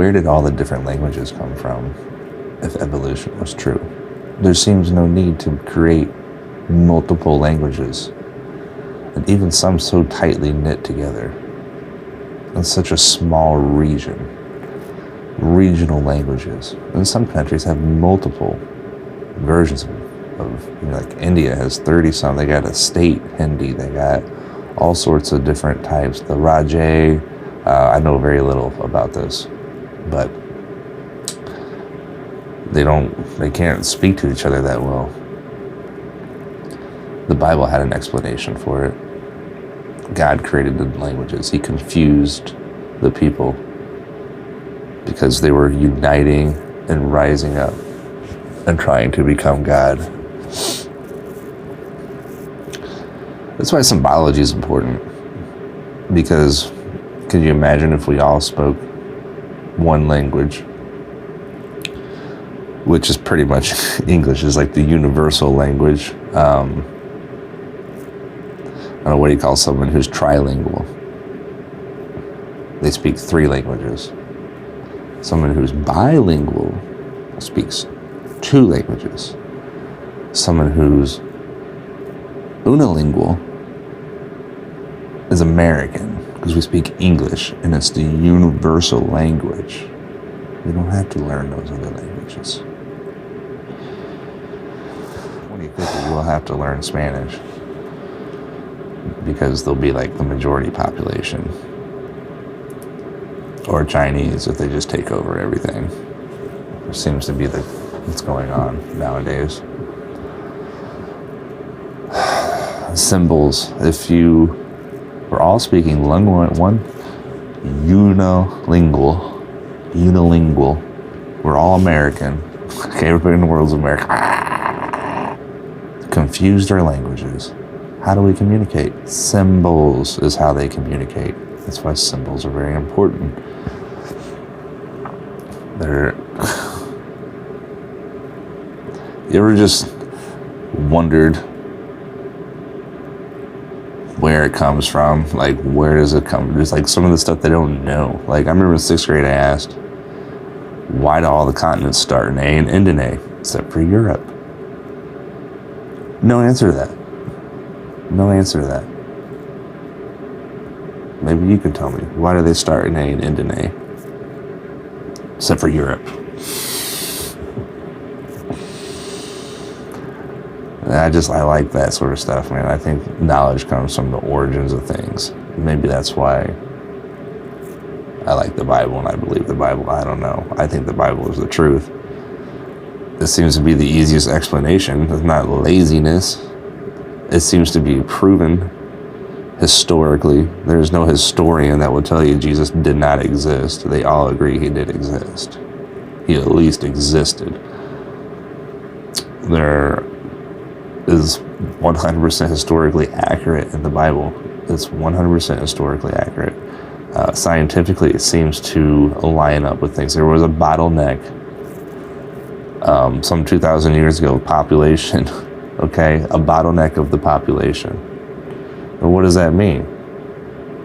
where did all the different languages come from if evolution was true? There seems no need to create multiple languages, and even some so tightly knit together in such a small region. Regional languages. And some countries have multiple versions of like India has 30-some. They got a state Hindi. They got all sorts of different types. The Rajay, I know very little about this, but they can't speak to each other that well. The Bible had an explanation for it. God created the languages. He confused the people because they were uniting and rising up and trying to become God. That's why symbology is important. Because can you imagine if we all spoke one language, which is pretty much English, is like the universal language. I don't know, what do you call someone who's trilingual? They speak 3 languages. Someone who's bilingual speaks 2 languages. Someone who's unilingual is American, because we speak English, and it's the universal language. We don't have to learn those other languages. 2050, we'll have to learn Spanish, because they'll be like the majority population. Or Chinese, if they just take over everything. Which seems to be what's going on nowadays. Symbols. If you were all speaking unilingual, we're all American. Okay, everybody in the world's American. Confused our languages. How do we communicate? Symbols is how they communicate. That's why symbols are very important. You ever just wondered where it comes from? Like, where does it come from? There's like some of the stuff they don't know. Like, I remember in 6th grade I asked, why do all the continents start in A and end in A, except for Europe? No answer to that. No answer to that. Maybe you could tell me. Why do they start in A and end in A? Except for Europe. I like that sort of stuff, man. I think knowledge comes from the origins of things. Maybe that's why I like the Bible and I believe the Bible. I don't know. I think the Bible is the truth. This seems to be the easiest explanation. It's not laziness. It seems to be proven historically. There's no historian that will tell you Jesus did not exist. They all agree he did exist. He at least existed. There is 100% historically accurate in the Bible. It's 100% historically accurate. Scientifically, it seems to line up with things. There was a bottleneck some 2,000 years ago of population, okay? A bottleneck of the population. Well, what does that mean?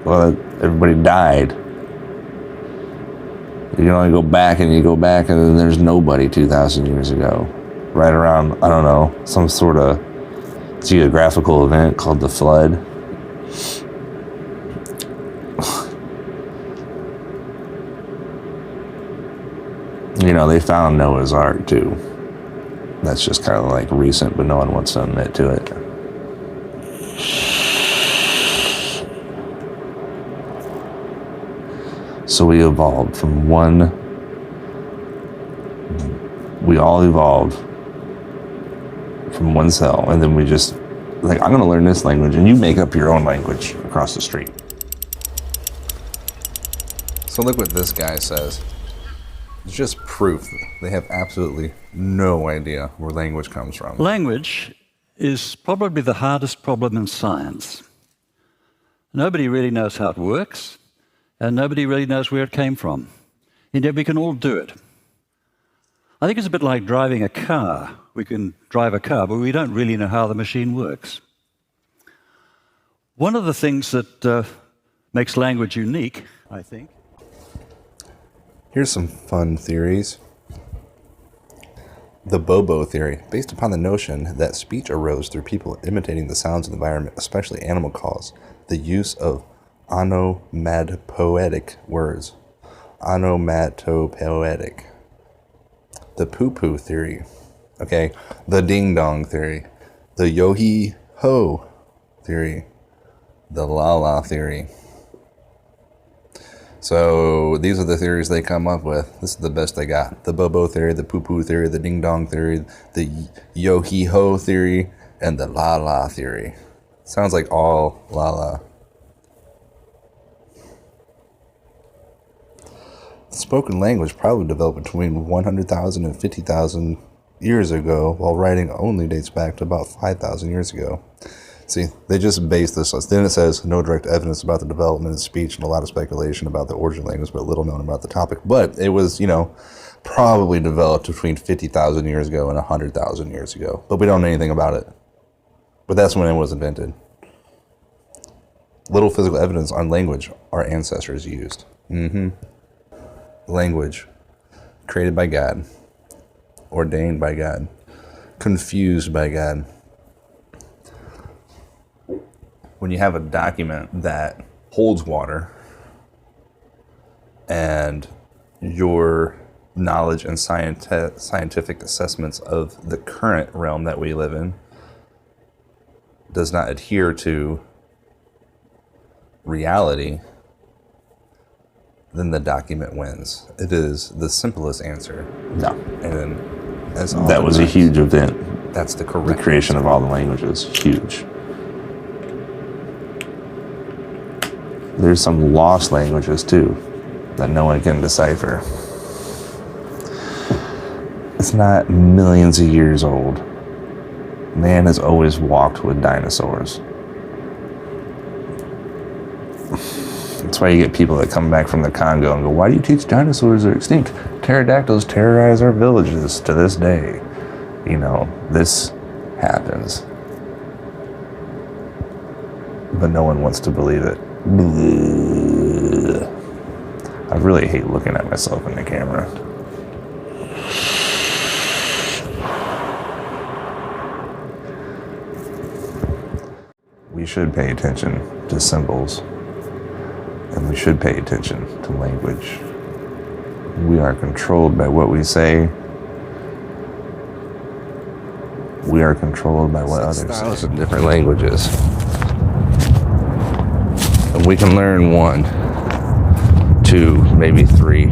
Well, everybody died. You can only go back and then there's nobody 2,000 years ago. Right around, I don't know, some sort of geographical event called the flood. You know, they found Noah's Ark too. That's just kind of like recent, but no one wants to admit to it. So we all evolved from one cell, and then we just, like, I'm gonna learn this language, and you make up your own language across the street. So look what this guy says. It's just proof they have absolutely no idea where language comes from. Language is probably the hardest problem in science. Nobody really knows how it works, and nobody really knows where it came from. And yet we can all do it. I think it's a bit like driving a car. We can drive a car, but we don't really know how the machine works. One of the things that makes language unique, I think, Here's some fun theories. The Bobo theory, based upon the notion that speech arose through people imitating the sounds of the environment, especially animal calls. The use of onomatopoetic words. Onomatopoetic. The poo-poo theory. Okay, the ding-dong theory. The yo-he-ho theory. The la-la theory. So these are the theories they come up with. This is the best they got. The Bobo theory, the poo-poo theory, the ding-dong theory, the yo-he-ho theory, and the la-la theory. Sounds like all la-la. Spoken language probably developed between 100,000 and 50,000 years ago, while writing only dates back to about 5,000 years ago. See, they just base this on. Then it says no direct evidence about the development of speech and a lot of speculation about the origin of language, but little known about the topic. But it was, probably developed between 50,000 years ago and 100,000 years ago. But we don't know anything about it. But that's when it was invented. Little physical evidence on language our ancestors used. Language created by God, ordained by God, confused by God. When you have a document that holds water and your knowledge and scientific assessments of the current realm that we live in does not adhere to reality, then the document wins. It is the simplest answer. No. And that was a huge event. That's the correct The creation of all the languages. Huge. There's some lost languages too that no one can decipher. It's not millions of years old. Man has always walked with dinosaurs. That's why you get people that come back from the Congo and go, why do you teach dinosaurs are extinct? Pterodactyls terrorize our villages to this day. This happens. But no one wants to believe it. I really hate looking at myself in the camera. We should pay attention to symbols, and we should pay attention to language. We are controlled by what we say. We are controlled by what others say. 6,000 different languages. We can learn 1, 2, maybe 3.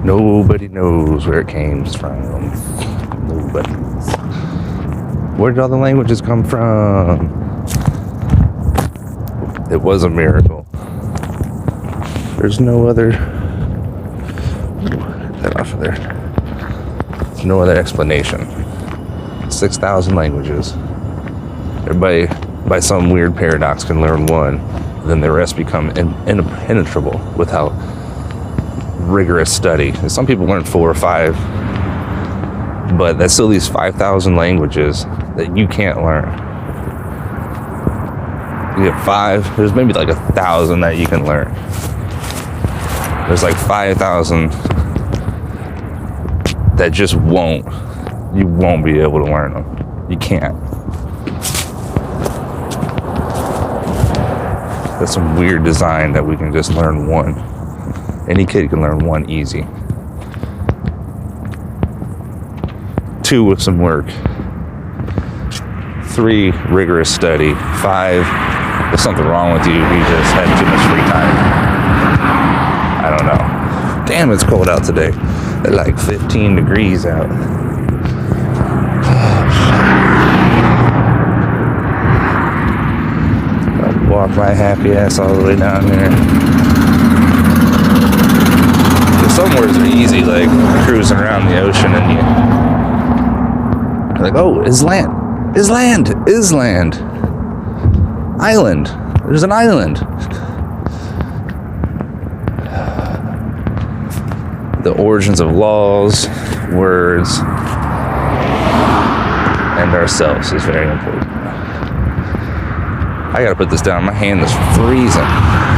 Nobody knows where it came from. Nobody. Where did all the languages come from? It was a miracle. There's no other. Get that off of there. There's no other explanation. 6,000 languages. Everybody, by some weird paradox, can learn 1, then the rest become impenetrable without rigorous study. And some people learn 4 or 5, but that still leaves 5,000 languages that you can't learn. You get 5, there's maybe like 1,000 that you can learn. There's like 5,000 that just you won't be able to learn them. You can't. That's some weird design that we can just learn 1. Any kid can learn 1 easy. 2 with some work. 3, rigorous study. 5, there's something wrong with you. You just had too much free time. I don't know. Damn, it's cold out today. It's like 15 degrees out. I'll walk my happy ass all the way down here. Some words are easy, like cruising around the ocean and you're like, oh, is land. Island. There's an island. The origins of laws, words, and ourselves is very important. I gotta put this down. My hand is freezing.